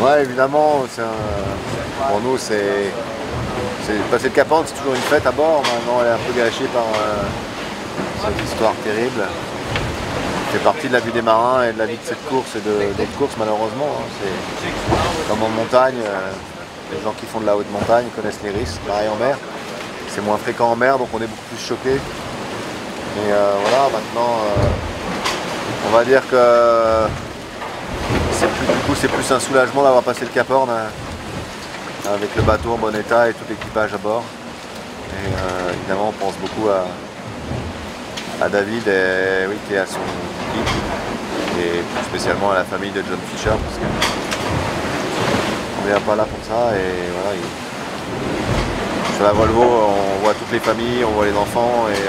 Ouais, évidemment, pour nous, c'est passer le Cap Horn, c'est toujours une fête à bord. Maintenant, elle est un peu gâchée par cette histoire terrible. Ça fait partie de la vie des marins et de la vie de cette course et d'autres courses, malheureusement. Hein. C'est comme en montagne, les gens qui font de la haute montagne connaissent les risques. Pareil en mer, c'est moins fréquent en mer, donc on est beaucoup plus choqués. Et voilà, maintenant, on va dire que c'est plus un soulagement d'avoir passé le Cap Horn avec le bateau en bon état et tout l'équipage à bord. Et évidemment, on pense beaucoup à David et, oui, qui est à son équipe, et plus spécialement à la famille de John Fisher, parce qu'on ne vient pas là pour ça. Et voilà, sur la Volvo, on voit toutes les familles, on voit les enfants, et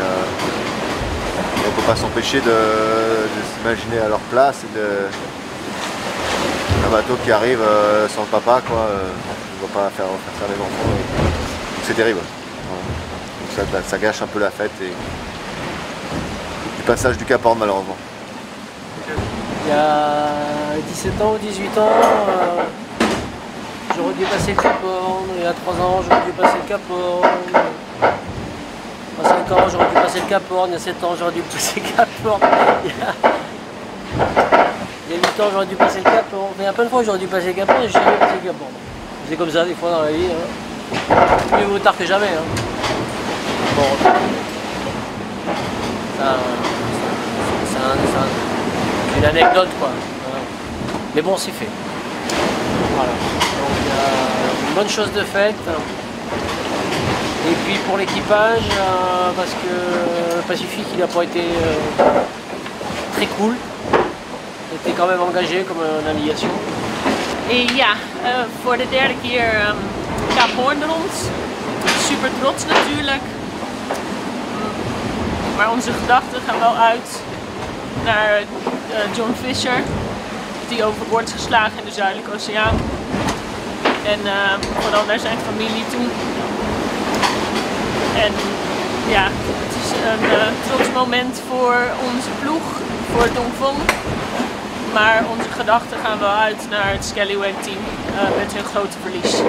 on ne peut pas s'empêcher de s'imaginer à leur place et un bateau qui arrive sans le papa, quoi. On ne va pas faire ça les enfants. C'est terrible. Voilà. Donc ça gâche un peu la fête et du passage du Cap Horn, malheureusement. Il y a 17 ans ou 18 ans, j'aurais dû passer le Cap Horn. Il y a 3 ans, j'aurais dû passer le Cap Horn. Il y a 5 ans, j'aurais dû passer le Cap Horn. Il y a 7 ans, j'aurais dû passer le Cap Horn. Il y a 8 ans, j'aurais dû passer le Cap Horn. Il y a plein de fois que j'aurais dû passer le Cap Horn et je n'ai jamais passé le Cap Horn. C'est comme ça des fois dans la vie. Hein. Mieux vaut tard que jamais. Hein. Bon. C'est une anecdote, quoi. Voilà. Mais bon, c'est fait. Voilà. Donc il y a une bonne chose de faite. Et puis pour l'équipage, parce que le Pacifique, il n'a pas été très cool. Il était quand même engagé comme navigation. Ja, voor de derde keer Cape Horn rond. Super trots natuurlijk. Maar onze gedachten gaan wel uit naar John Fisher, die overboord is geslagen in de Zuidelijke Oceaan. En vooral naar zijn familie toe. En ja, het is een trots moment voor onze ploeg, voor Dongfeng. Maar onze gedachten gaan wel uit naar het Scallywag team met hun grote verlies.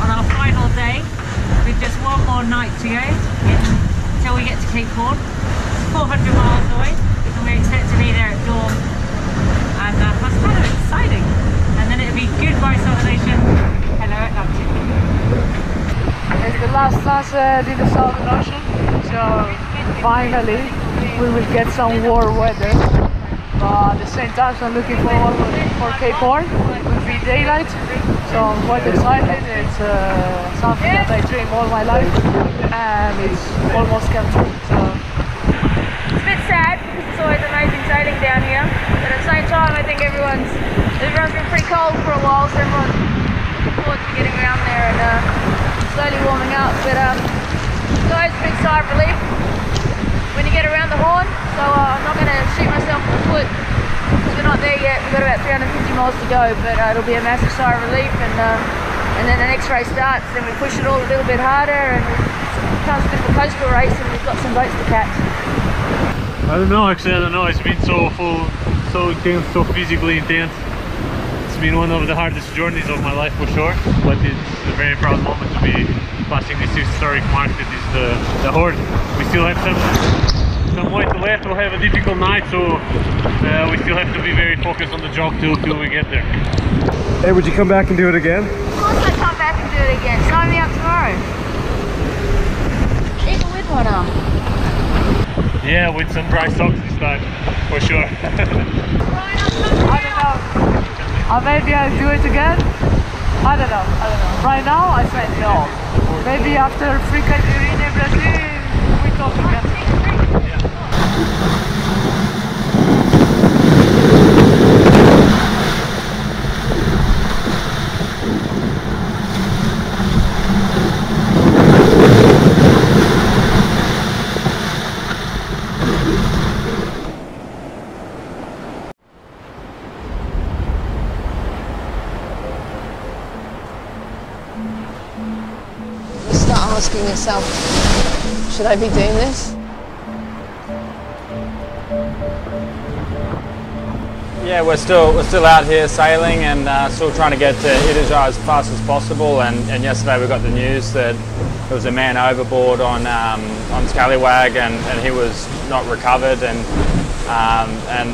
On our final day, we've just one more night to go until we get to Cape Horn. It's 400 miles away, and we expect to be there at dawn. And that's kind of exciting. And then it'll be goodbye Southern Ocean, hello Atlantic. It's the last sunset in the Southern Ocean, so finally we will get some warm weather. But at the same time, so I'm looking forward for Cape Horn. It will be daylight, so I'm quite excited. It's something that I dream all my life, and it's almost come true. So it's a bit sad because it's always amazing sailing down here, but at the same time, I think everyone's been pretty cold for a while, so everyone's looking forward to getting around there and slowly warming up. But it's always a big sigh of relief when you get around the horn, so I'm not going to shoot myself in the foot we're not there yet. We've got about 350 miles to go, but it'll be a massive sigh of relief, and then the next race starts. Then we push it all a little bit harder, and it comes to the coastal race, and we've got some boats to catch. I don't know, actually, I don't know. It's been so full, so intense, so physically intense. It's been one of the hardest journeys of my life for sure, but it's a very proud moment to be passing this historic mark that is the Horde. We still have some way to left. We'll have a difficult night, so we still have to be very focused on the jog till we get there. Hey, would you come back and do it again? Of course I'd come back and do it again. Sign me up tomorrow. Even with one arm. Yeah, with some dry socks this time, for sure. I don't know. Maybe I'll do it again. I don't know. Right now, I said no. Maybe after Africa, Brazil, we talk again. Asking yourself, should I be doing this? Yeah, we're still out here sailing and still trying to get to Itaja as fast as possible. And yesterday we got the news that there was a man overboard on Scallywag and he was not recovered, and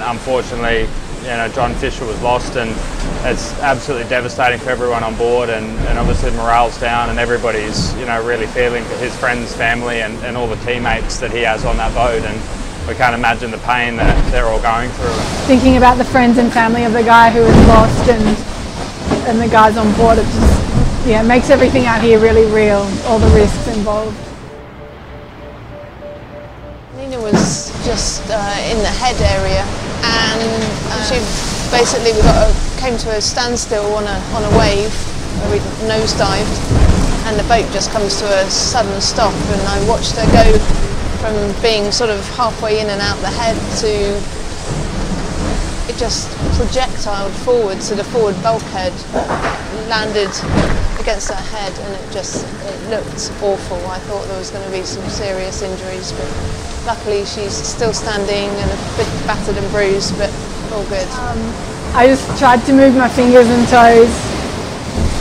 unfortunately, you know, John Fisher was lost, and it's absolutely devastating for everyone on board, and obviously morale's down, and everybody's, you know, really feeling for his friends, family, and all the teammates that he has on that boat, and we can't imagine the pain that they're all going through. Thinking about the friends and family of the guy who was lost and the guys on board, it just, yeah, makes everything out here really real, all the risks involved. Nina was just in the head area, and she basically came to a standstill on a wave where we nosedived, and the boat just comes to a sudden stop, and I watched her go from being sort of halfway in and out the head to it just projectiled forward to the forward bulkhead, landed against her head, and it looked awful. I thought there was going to be some serious injuries, but luckily she's still standing and a bit battered and bruised, but all good. I just tried to move my fingers and toes,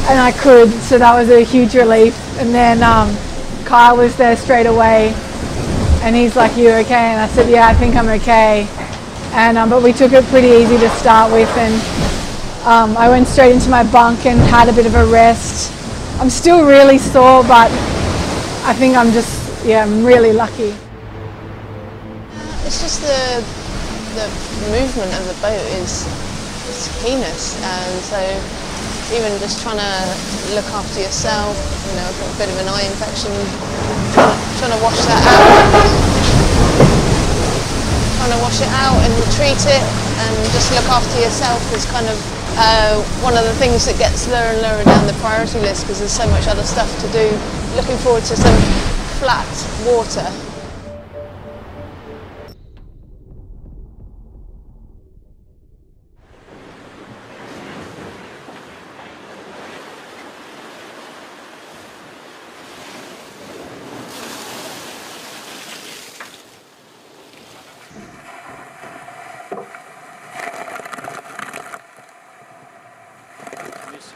and I could, so that was a huge relief. And then Kyle was there straight away, and he's like, "You okay?" And I said, "Yeah, I think I'm okay." And but we took it pretty easy to start with, and I went straight into my bunk and had a bit of a rest. I'm still really sore, but I think I'm I'm really lucky. It's just the movement of the boat is heinous, and so even just trying to look after yourself, you know, I've got a bit of an eye infection, trying to wash that out, trying to wash it out and treat it, and just look after yourself is kind of one of the things that gets lower and lower down the priority list, because there's so much other stuff to do. Looking forward to some flat water.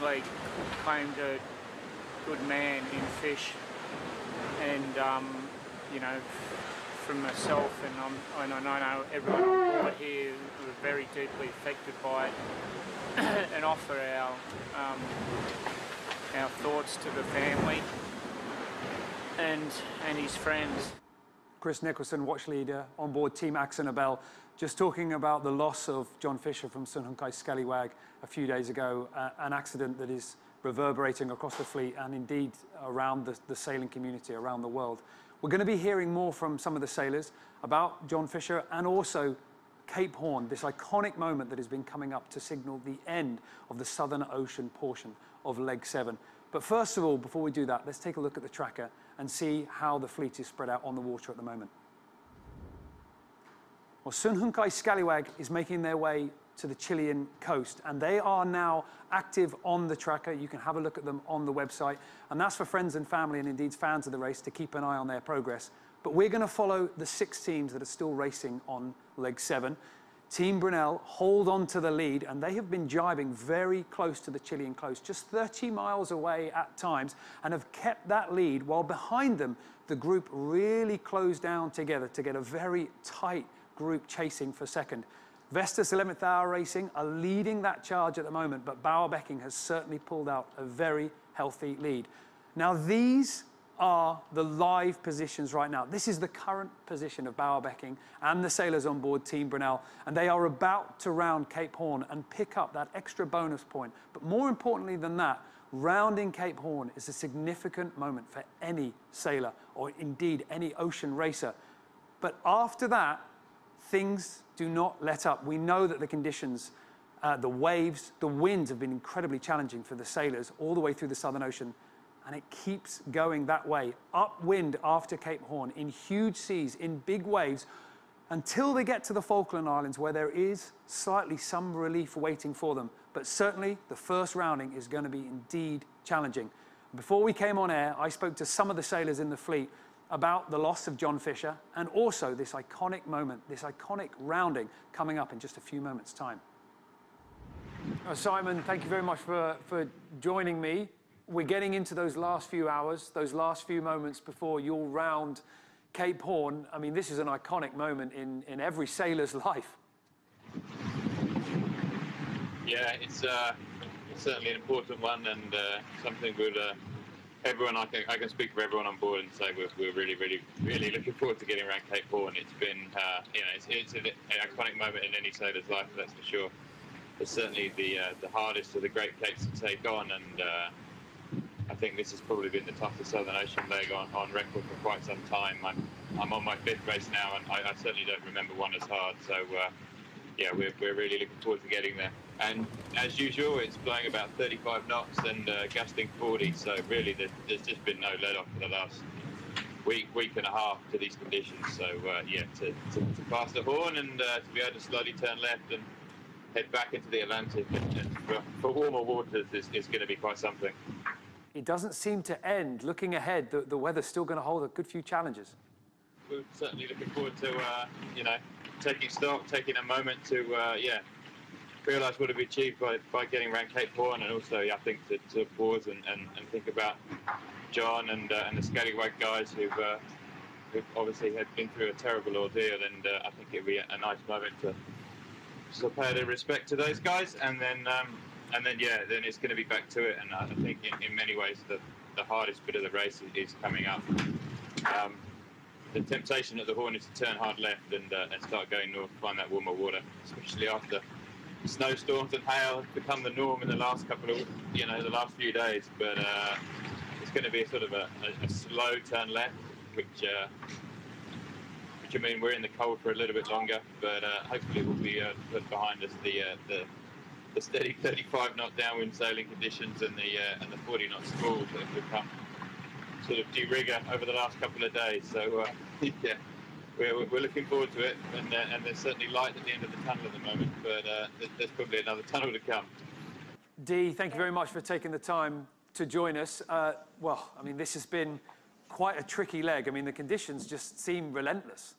Like claimed a good man in fish, and you know, from myself and I know everyone on board here were very deeply affected by it, and offer our thoughts to the family and his friends. Chris Nicholson, watch leader on board Team Axonabel, just talking about the loss of John Fisher from Sunhunkai Scallywag a few days ago, an accident that is reverberating across the fleet and indeed around the sailing community around the world. We're going to be hearing more from some of the sailors about John Fisher and also Cape Horn, this iconic moment that has been coming up to signal the end of the Southern Ocean portion of Leg 7. But first of all, before we do that, let's take a look at the tracker and see how the fleet is spread out on the water at the moment. Well, Sunhunkai Scallywag is making their way to the Chilean coast, and they are now active on the tracker. You can have a look at them on the website, and that's for friends and family and indeed fans of the race to keep an eye on their progress. But we're going to follow the 6 teams that are still racing on leg 7. Team Brunel hold on to the lead, and they have been jibing very close to the Chilean coast, just 30 miles away at times, and have kept that lead, while behind them the group really closed down together to get a very tight group chasing for second. Vestas 11th Hour Racing are leading that charge at the moment, but Bauer-Becking has certainly pulled out a very healthy lead. Now these are the live positions right now. This is the current position of Bauer-Becking and the sailors on board Team Brunel, and they are about to round Cape Horn and pick up that extra bonus point. But more importantly than that, rounding Cape Horn is a significant moment for any sailor, or indeed any ocean racer. But after that, things do not let up. We know that the conditions, the waves, the winds have been incredibly challenging for the sailors all the way through the Southern Ocean, and it keeps going that way. Upwind after Cape Horn, in huge seas, in big waves, until they get to the Falkland Islands, where there is slightly some relief waiting for them. But certainly the first rounding is going to be indeed challenging. Before we came on air, I spoke to some of the sailors in the fleet about the loss of John Fisher, and also this iconic moment, this iconic rounding coming up in just a few moments' time. Simon, thank you very much for joining me. We're getting into those last few hours, those last few moments before you'll round Cape Horn. I mean, this is an iconic moment in every sailor's life. Yeah, it's certainly an important one, and something good. Everyone, I can speak for everyone on board and say we're really looking forward to getting around Cape Horn. It's been, you know, it's an iconic moment in any sailor's life, that's for sure. It's certainly the hardest of the Great Capes to take on, and I think this has probably been the toughest Southern Ocean leg on record for quite some time. I'm on my 5th race now, and I certainly don't remember one as hard. So yeah, we're really looking forward to getting there. And as usual, it's blowing about 35 knots and gusting 40. So really, there's just been no let off for the last week and a half to these conditions. So yeah, to pass the Horn and to be able to slowly turn left and head back into the Atlantic and for warmer waters is going to be quite something. It doesn't seem to end. Looking ahead, the weather's still going to hold a good few challenges. We're certainly looking forward to, you know, taking stock, taking a moment to, yeah, realise what we've achieved by getting around Cape Horn, and also, yeah, I think to pause and think about John and the Scallywag guys who've obviously had been through a terrible ordeal, and I think it'll be a nice moment to pay their respect to those guys, and then yeah, then it's going to be back to it. And I think in many ways the hardest bit of the race is coming up. The temptation at the Horn is to turn hard left and start going north, find that warmer water, especially after snowstorms and hail have become the norm in the last couple of, you know, the last few days. But it's going to be a sort of a slow turn left, which I mean, we're in the cold for a little bit longer, but hopefully we'll be put behind us the steady 35 knot downwind sailing conditions and the 40 knot squalls that have become sort of de rigueur over the last couple of days. So yeah, we're looking forward to it, and there's certainly light at the end of the tunnel at the moment, but there's probably another tunnel to come. Dee, thank you very much for taking the time to join us. Well, I mean, this has been quite a tricky leg. I mean, the conditions just seem relentless.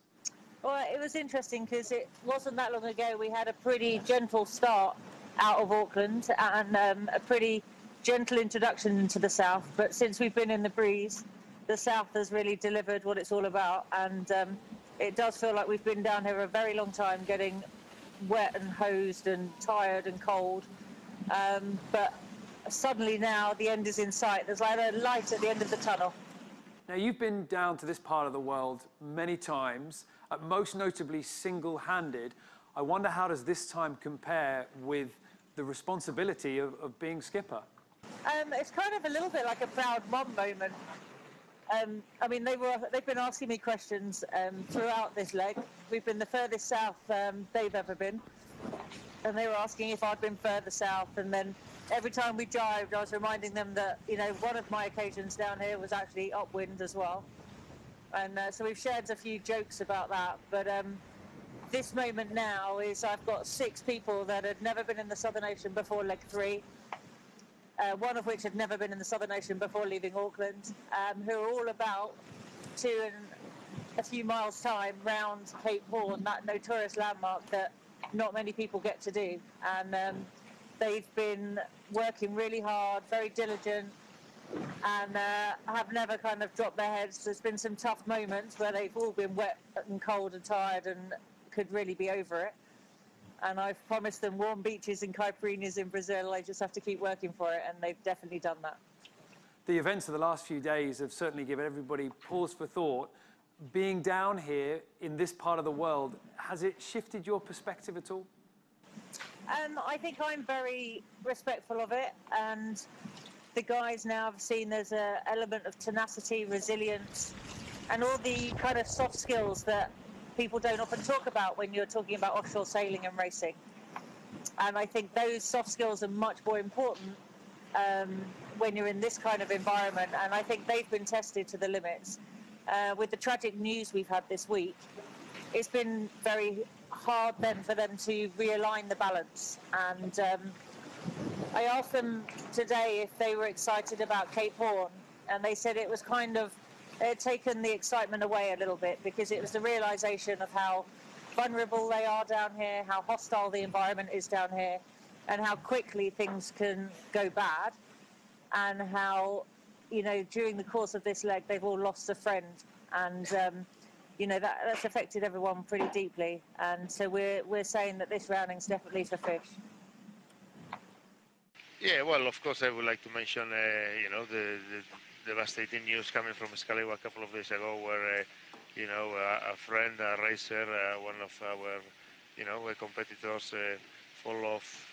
Well, it was interesting because it wasn't that long ago we had a pretty gentle start out of Auckland and a pretty gentle introduction into the south, but since we've been in the breeze, the south has really delivered what it's all about, and it does feel like we've been down here a very long time getting wet and hosed and tired and cold, but suddenly now the end is in sight. There's like a light at the end of the tunnel. Now, you've been down to this part of the world many times, most notably single-handed. I wonder, how does this time compare with the responsibility of being skipper? It's kind of a little bit like a proud mum moment. I mean, they've been asking me questions throughout this leg. We've been the furthest south they've ever been, and they were asking if I'd been further south, and then every time we jived, I was reminding them that, you know, one of my occasions down here was actually upwind as well. And so we've shared a few jokes about that, but this moment now is I've got 6 people that had never been in the Southern Ocean before leg 3, one of which had never been in the Southern Ocean before leaving Auckland, who are all about to in a few miles' time round Cape Horn, that notorious landmark that not many people get to do. And they've been working really hard, very diligent, and have never kind of dropped their heads. There's been some tough moments where they've all been wet and cold and tired and could really be over it. And I've promised them warm beaches and caipirinhas in Brazil. They just have to keep working for it, and they've definitely done that. The events of the last few days have certainly given everybody pause for thought. Being down here in this part of the world, has it shifted your perspective at all? I think I'm very respectful of it, and the guys now have seen there's an element of tenacity, resilience, and all the kind of soft skills that people don't often talk about when you're talking about offshore sailing and racing. And I think those soft skills are much more important when you're in this kind of environment, and I think they've been tested to the limits. With the tragic news we've had this week, it's been very hard then for them to realign the balance. And I asked them today if they were excited about Cape Horn, and they said it was kind of, it had taken the excitement away a little bit, because it was the realization of how vulnerable they are down here, how hostile the environment is down here, and how quickly things can go bad, and how, you know, during the course of this leg, they've all lost a friend, and you know, that's affected everyone pretty deeply. And so we're saying that this rounding's definitely for fish. Yeah, well, of course, I would like to mention, you know, the devastating news coming from Scallywag a couple of days ago, where, you know, a friend, a racer, one of our, you know, competitors fall off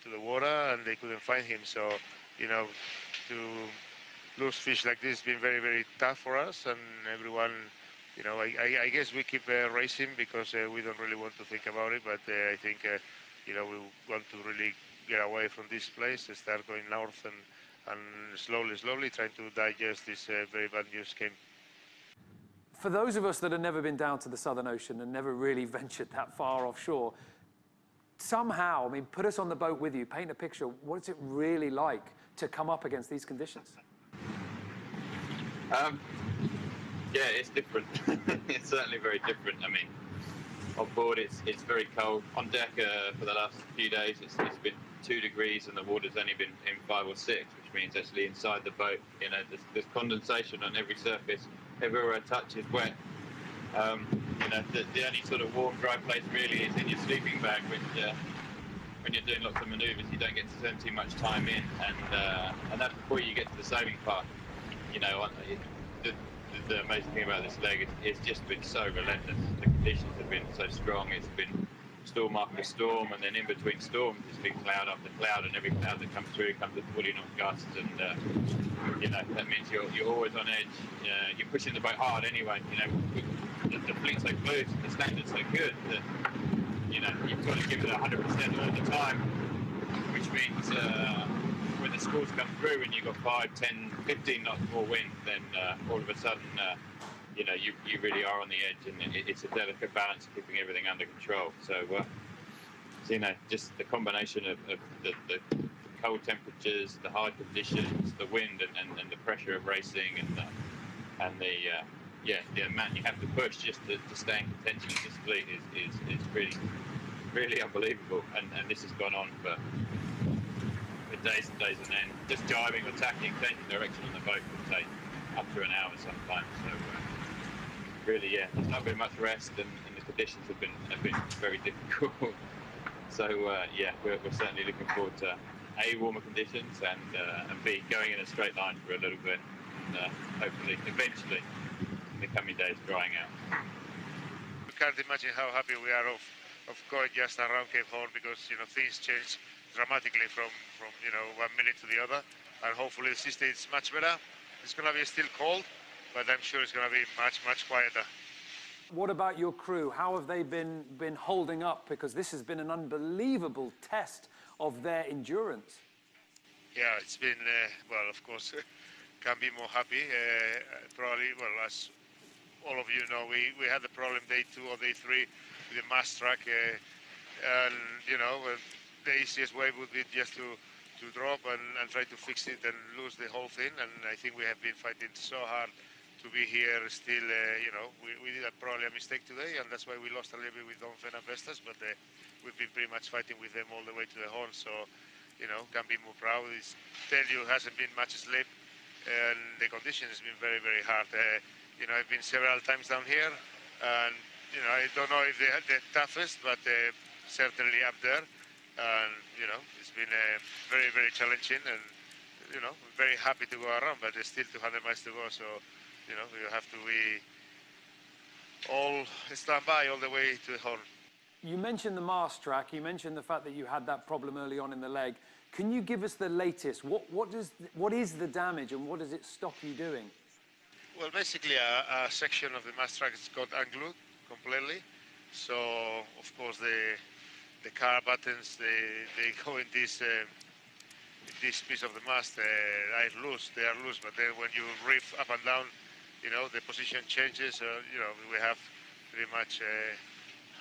to the water, and they couldn't find him. So, you know, to lose fish like this has been very, very tough for us, and everyone, you know, I guess we keep racing because we don't really want to think about it, but I think, you know, we want to really get away from this place, start going north, and slowly trying to digest this very bad news came. For those of us that have never been down to the Southern Ocean and never really ventured that far offshore, somehow, I mean, put us on the boat with you, paint a picture. What is it really like to come up against these conditions? Yeah, it's different. It's certainly very different. I mean, on board it's very cold. On deck for the last few days it's been 2 degrees and the water's only been in 5 or 6, which means actually inside the boat, you know, there's condensation on every surface. Everywhere I touch is wet. You know, the only sort of warm, dry place really is in your sleeping bag, which when you're doing lots of manoeuvres, you don't get to spend too much time in, and that's before you get to the sailing part. You know, the amazing thing about this leg is it's just been so relentless. The conditions have been so strong. It's been storm after storm, and then in between storms, it's been cloud after cloud, and every cloud that comes through comes with fully knocked gusts, and you know, that means you're always on edge. You're pushing the boat hard anyway. You know, the fleet's so close, the standard's so good that, you know, you've got to give it 100% all the time, which means when the squalls come through and you've got 5, 10, 15 knots more wind, then all of a sudden, you know, you really are on the edge, and it's a delicate balance of keeping everything under control. So, you know, just the combination of the cold temperatures, the high conditions, the wind, and the pressure of racing, and the amount you have to push just to stay in contention in this fleet is really unbelievable. And this has gone on for days and days, and then just jiving or tacking, changing direction on the boat can take up to an hour sometimes. So really, yeah, there's not been much rest, and the conditions have been very difficult. So yeah, we're certainly looking forward to A, warmer conditions, and B, going in a straight line for a little bit, and hopefully eventually in the coming days drying out. We can't imagine how happy we are of going just around Cape Horn, because, you know, things change dramatically from you know, 1 minute to the other, and hopefully the system is much better. It's going to be still cold, but I'm sure it's going to be much quieter. What about your crew? How have they been holding up? Because this has been an unbelievable test of their endurance. Yeah, it's been, well, of course, can't be more happy. Probably, well, as all of you know, we had the problem day 2 or day 3 the mast track, and you know, the easiest way would be just to drop and try to fix it and lose the whole thing. And I think we have been fighting so hard to be here still. You know, we did probably a mistake today, and that's why we lost a little bit with Don Fena Vestas, but we've been pretty much fighting with them all the way to the horn. So, you know, can be more proud. It's, tell you, hasn't been much sleep, and the condition has been very, very hard. You know, I've been several times down here, and you know, I don't know if they had the toughest, but certainly up there. And you know, it's been very, very challenging, and you know, very happy to go around. But there's still 200 miles to go, so you know, you have to be all stand by all the way to the horn. You mentioned the mast track. You mentioned the fact that you had that problem early on in the leg. Can you give us the latest? What is the damage, and what does it stop you doing? Well, basically, a section of the mast track is got unglued completely. So, of course, the car buttons they go in this piece of the mast. They are loose, but then when you rev up and down, you know, the position changes. You know, we have pretty much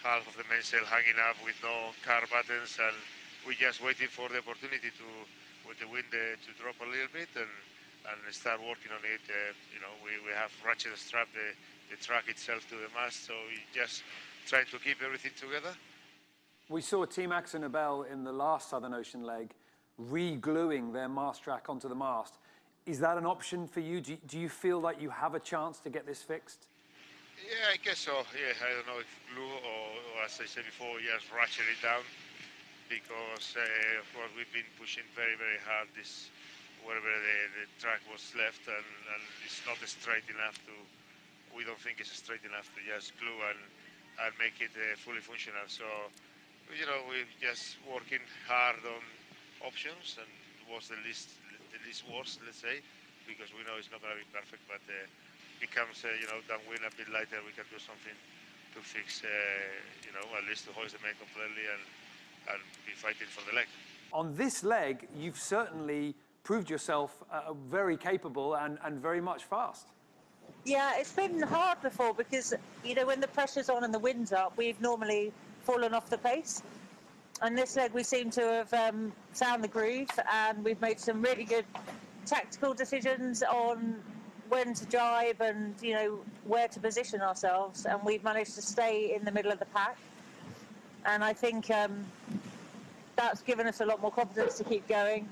half of the mainsail hanging up with no car buttons, and we're just waiting for the opportunity to, with the wind, to drop a little bit and start working on it. You know, we have ratchet strap the track itself to the mast, so we just trying to keep everything together. We saw Team Axel Nobel in the last Southern Ocean leg re-gluing their mast track onto the mast. Is that an option for you? Do you feel like you have a chance to get this fixed? Yeah, I guess so. Yeah, I don't know if glue or as I said before, just ratchet it down, because of course we've been pushing very, very hard this wherever the track was left, and it's not straight enough to. We don't think it's straight enough to just glue and make it fully functional. So, you know, we're just working hard on options, and was the least worst, let's say, because we know it's not going to be perfect, but becomes, you know, downwind a bit lighter, we can do something to fix, you know, at least to hoist the main completely and be fighting for the leg. On this leg, you've certainly proved yourself very capable and very much fast. Yeah, it's been hard before because, you know, when the pressure's on and the wind's up, we've normally fallen off the pace. And this leg we seem to have found the groove, and we've made some really good tactical decisions on when to drive and, you know, where to position ourselves, and we've managed to stay in the middle of the pack. And I think that's given us a lot more confidence to keep going.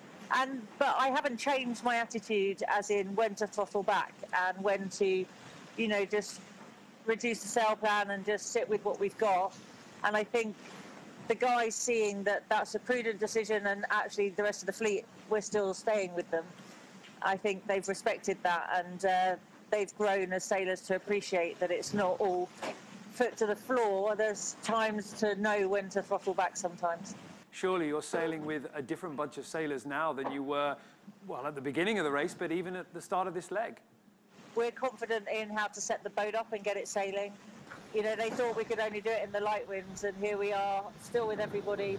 But I haven't changed my attitude, as in when to throttle back and when to, you know, just reduce the sail plan and just sit with what we've got. And I think the guys seeing that that's a prudent decision, and actually the rest of the fleet, we're still staying with them. I think they've respected that, and they've grown as sailors to appreciate that it's not all foot to the floor. There's times to know when to throttle back sometimes. Surely you're sailing with a different bunch of sailors now than you were, well, at the beginning of the race, but even at the start of this leg. We're confident in how to set the boat up and get it sailing. You know, they thought we could only do it in the light winds, and here we are, still with everybody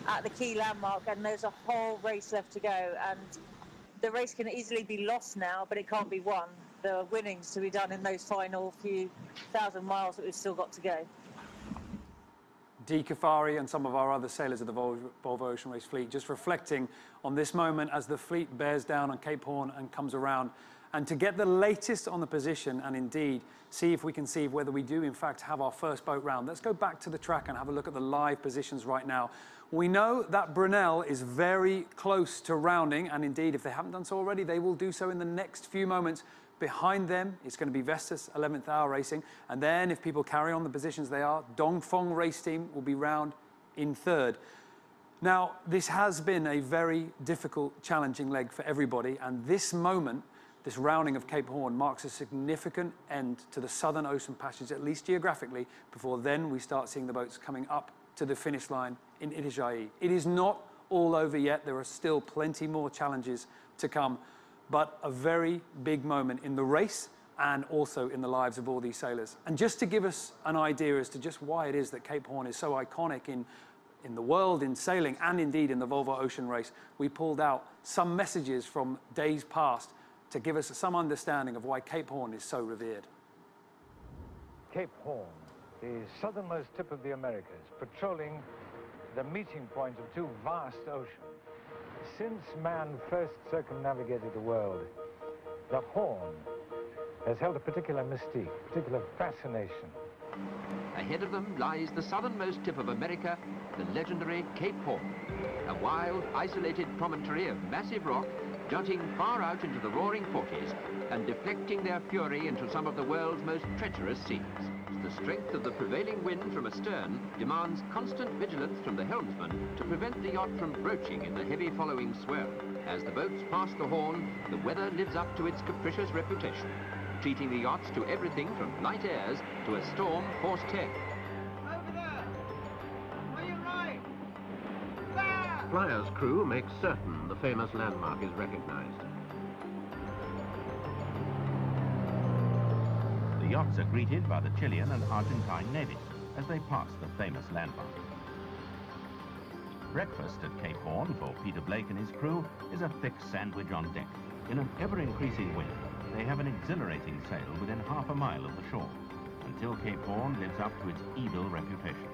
at the key landmark, and there's a whole race left to go. And the race can easily be lost now, but it can't be won. There are winnings to be done in those final few thousand miles that we've still got to go. Dee Kafari and some of our other sailors of the Volvo Ocean Race fleet just reflecting on this moment as the fleet bears down on Cape Horn and comes around, and to get the latest on the position and indeed see if we can see whether we do in fact have our first boat round. Let's go back to the track and have a look at the live positions right now. We know that Brunel is very close to rounding, and indeed if they haven't done so already, they will do so in the next few moments. Behind them, it's going to be Vestas 11th Hour Racing, and then if people carry on the positions they are, Dongfeng Race Team will be round in third. Now, this has been a very difficult, challenging leg for everybody, and this moment, this rounding of Cape Horn, marks a significant end to the Southern Ocean passage, at least geographically, before then we start seeing the boats coming up to the finish line in Itajaí. It is not all over yet. There are still plenty more challenges to come, but a very big moment in the race and also in the lives of all these sailors. And just to give us an idea as to just why it is that Cape Horn is so iconic in the world, in sailing, and indeed in the Volvo Ocean Race, we pulled out some messages from days past to give us some understanding of why Cape Horn is so revered. Cape Horn the southernmost tip of the Americas, patrolling the meeting point of two vast oceans. Since man first circumnavigated the world, the Horn has held a particular mystique, particular fascination. Ahead of them lies the southernmost tip of America, the legendary Cape Horn, a wild, isolated promontory of massive rock jutting far out into the roaring 40s and deflecting their fury into some of the world's most treacherous seas. The strength of the prevailing wind from astern demands constant vigilance from the helmsman to prevent the yacht from broaching in the heavy following swell. As the boats pass the Horn, the weather lives up to its capricious reputation, treating the yachts to everything from light airs to a storm force 10. Over there! On your right! There! Flyer's crew makes certain the famous landmark is recognized. The yachts are greeted by the Chilean and Argentine navies as they pass the famous landmark. Breakfast at Cape Horn for Peter Blake and his crew is a thick sandwich on deck. In an ever-increasing wind, they have an exhilarating sail within half a mile of the shore, until Cape Horn lives up to its evil reputation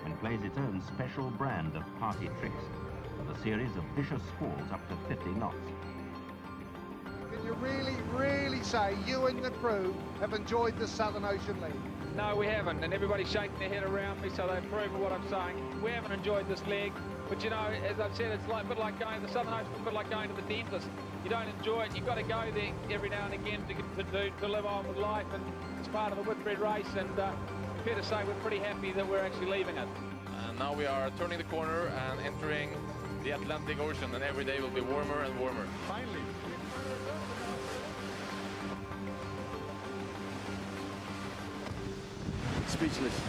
and plays its own special brand of party tricks with a series of vicious squalls up to 50 knots. Can you really say you and the crew have enjoyed the Southern Ocean League? No, we haven't, and everybody's shaking their head around me, so they approve of what I'm saying. We haven't enjoyed this leg, but you know, as I've said, it's like, a bit like going to the Southern Ocean, a bit like going to the dentist. You don't enjoy it, you've got to go there every now and again to live on with life, and it's part of the Whitbread race, and fair to say we're pretty happy that we're actually leaving it. And now we are turning the corner and entering the Atlantic Ocean, and every day will be warmer and warmer. Finally. Speechless.